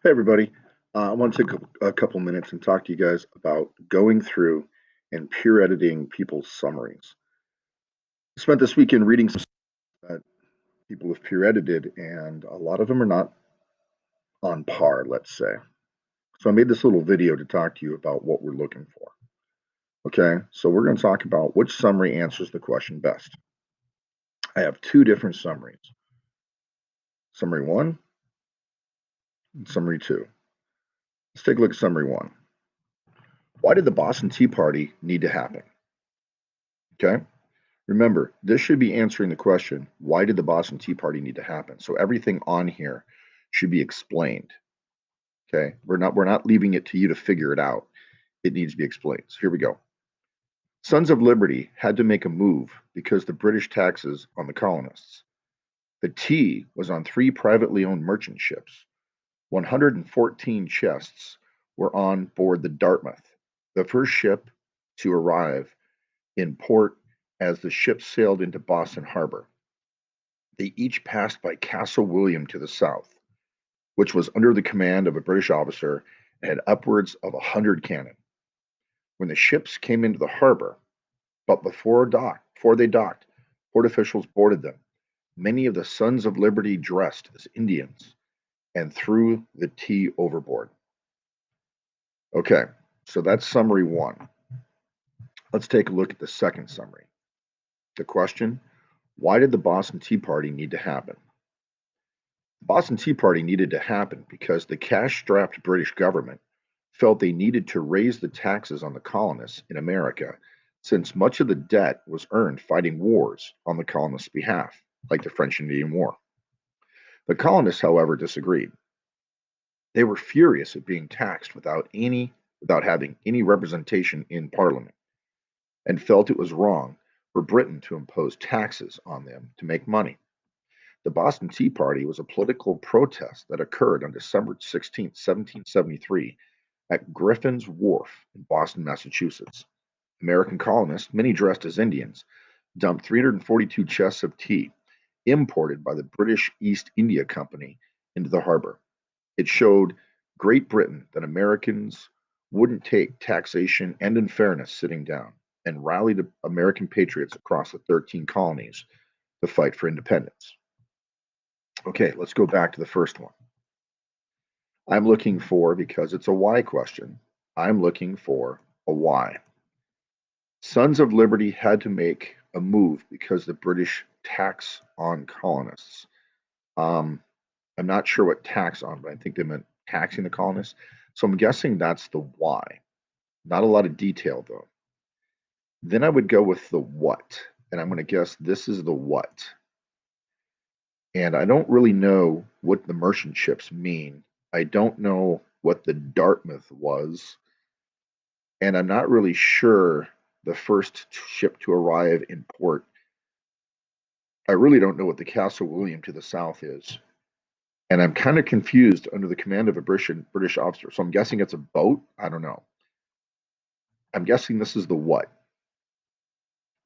Hey, everybody. I want to take a couple minutes and talk to you guys about going through and peer editing people's summaries. I spent this weekend reading some that people have peer edited, and a lot of them are not on par, let's say. So I made this little video to talk to you about what we're looking for. Okay, so we're going to talk about which summary answers the question best. I have two different summaries, summary one and summary two. Let's take a look at summary one. Why did the Boston Tea Party need to happen? Okay. Remember, this should be answering the question, why did the Boston Tea Party need to happen? So everything on here should be explained. Okay. We're not leaving it to you to figure it out. It needs to be explained. So here we go. Sons of Liberty had to make a move because the British taxes on the colonists. The tea was on three privately owned merchant ships. 114 chests were on board the Dartmouth, the first ship to arrive in port as the ship sailed into Boston Harbor. They each passed by Castle William to the south, which was under the command of a British officer and had upwards of 100 cannon. When the ships came into the harbor, but before they docked, port officials boarded them. Many of the Sons of Liberty dressed as Indians and threw the tea overboard. Okay, so that's summary one. Let's take a look at the second summary. The question, why did the Boston Tea Party need to happen? The Boston Tea Party needed to happen because the cash-strapped British government felt they needed to raise the taxes on the colonists in America since much of the debt was earned fighting wars on the colonists' behalf, like the French Indian War. The colonists, however, disagreed. They were furious at being taxed without having any representation in Parliament, and felt it was wrong for Britain to impose taxes on them to make money. The Boston Tea Party was a political protest that occurred on December 16, 1773, at Griffin's Wharf in Boston, Massachusetts. American colonists, many dressed as Indians, dumped 342 chests of tea, imported by the British East India Company, into the harbor. It showed Great Britain that Americans wouldn't take taxation and unfairness sitting down, and rallied American patriots across the 13 colonies to fight for independence. Okay, let's go back to the first one. I'm looking for, because it's a why question, I'm looking for a why. Sons of Liberty had to make a move because the British tax on colonists. Um, I'm not sure what tax on, but I think they meant taxing the colonists. So I'm guessing that's the why. Not a lot of detail though. Then I would go with the what, and I'm going to guess this is the what. And I don't really know what the merchant ships mean. I don't know what the Dartmouth was, and I'm not really sure the first ship to arrive in port. I really don't know what the Castle William to the south is. And I'm kind of confused under the command of a British officer. So I'm guessing it's a boat. I don't know. I'm guessing this is the what.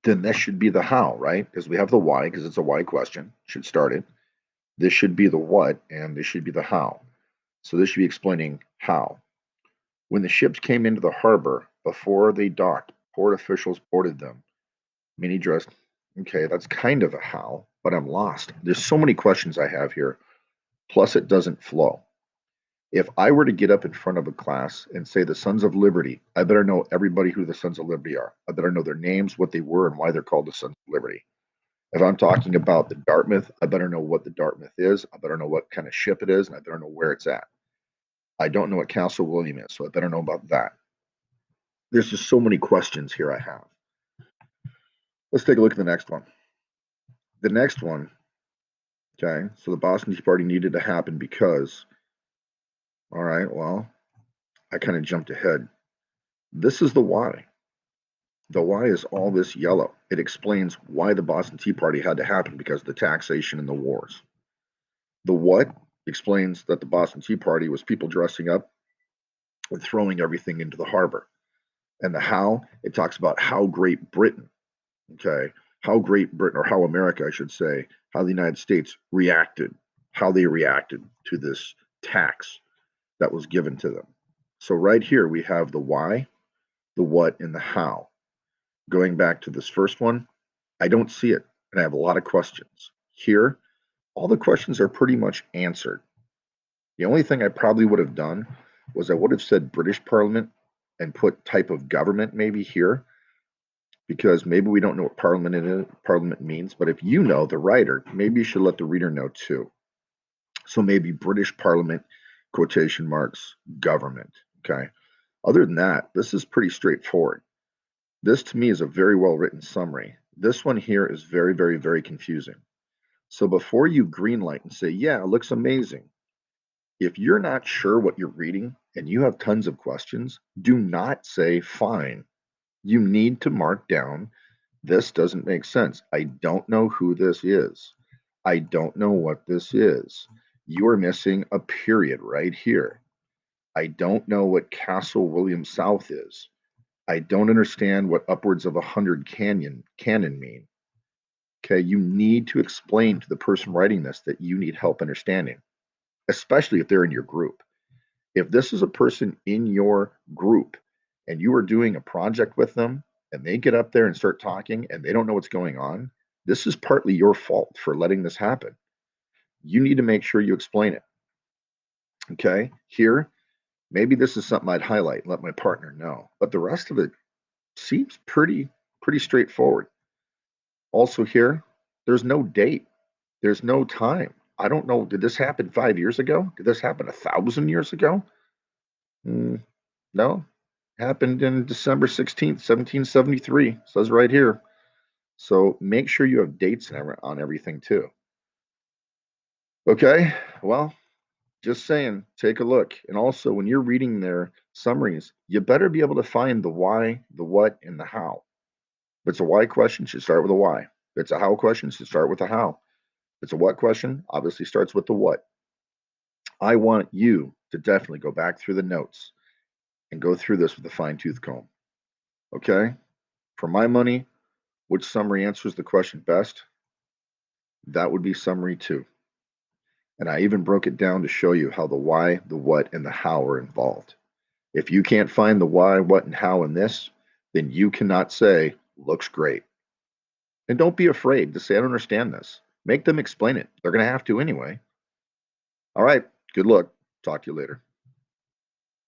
Then this should be the how, right? Because we have the why, because it's a why question. Should start it. This should be the what, and this should be the how. So this should be explaining how. When the ships came into the harbor, before they docked, port officials boarded them. Many dressed. Okay, that's kind of a how, but I'm lost. There's so many questions I have here. Plus, it doesn't flow. If I were to get up in front of a class and say the Sons of Liberty, I better know everybody who the Sons of Liberty are. I better know their names, what they were, and why they're called the Sons of Liberty. If I'm talking about the Dartmouth, I better know what the Dartmouth is. I better know what kind of ship it is, and I better know where it's at. I don't know what Castle William is, so I better know about that. There's just so many questions here I have. Let's take a look at the next one. The next one, okay, so the Boston Tea Party needed to happen because, all right, well, I kind of jumped ahead. This is the why. The why is all this yellow. It explains why the Boston Tea Party had to happen because of the taxation and the wars. The what explains that the Boston Tea Party was people dressing up and throwing everything into the harbor. And the how, it talks about how Great Britain, okay, how Great Britain, or how America, I should say, how the United States reacted, how they reacted to this tax. that was given to them. So right here, we have the why, the what, and the how. Going back to this first one, I don't see it, and I have a lot of questions. Here, all the questions are pretty much answered. The only thing I probably would have done was I would have said British Parliament and put type of government maybe here, because maybe we don't know what parliament means, but if you know, the writer, maybe you should let the reader know too. So maybe British Parliament, quotation marks, government. Okay. Other than that, this is pretty straightforward. This to me is a very well written summary. This one here is very, very, very confusing. So before you greenlight and say, yeah, it looks amazing, if you're not sure what you're reading and you have tons of questions, do not say fine. You need to mark down, this doesn't make sense. I don't know who this is. I don't know what this is. You are missing a period right here. I don't know what Castle William South is. I don't understand what upwards of 100 cannon mean. Okay, you need to explain to the person writing this that you need help understanding, especially if they're in your group. If this is a person in your group and you are doing a project with them and they get up there and start talking and they don't know what's going on, this is partly your fault for letting this happen. You need to make sure you explain it. Okay, here, maybe this is something I'd highlight and let my partner know, but the rest of it seems pretty straightforward. Also here, there's no date. There's no time. I don't know. Did this happen 5 years ago? Did this happen 1,000 years ago? Mm, no. Happened in December 16th, 1773. Says right here. So make sure you have dates on everything too. Okay. Well, just saying, take a look. And also, when you're reading their summaries, you better be able to find the why, the what, and the how. If it's a why question, should start with a why. If it's a how question, should start with a how. If it's a what question, obviously starts with the what. I want you to definitely go back through the notes and go through this with a fine tooth comb. Okay? For my money, which summary answers the question best? That would be summary 2. And I even broke it down to show you how the why, the what, and the how are involved. If you can't find the why, what, and how in this, then you cannot say, looks great. And don't be afraid to say, I don't understand this. Make them explain it. They're going to have to anyway. All right. Good luck. Talk to you later.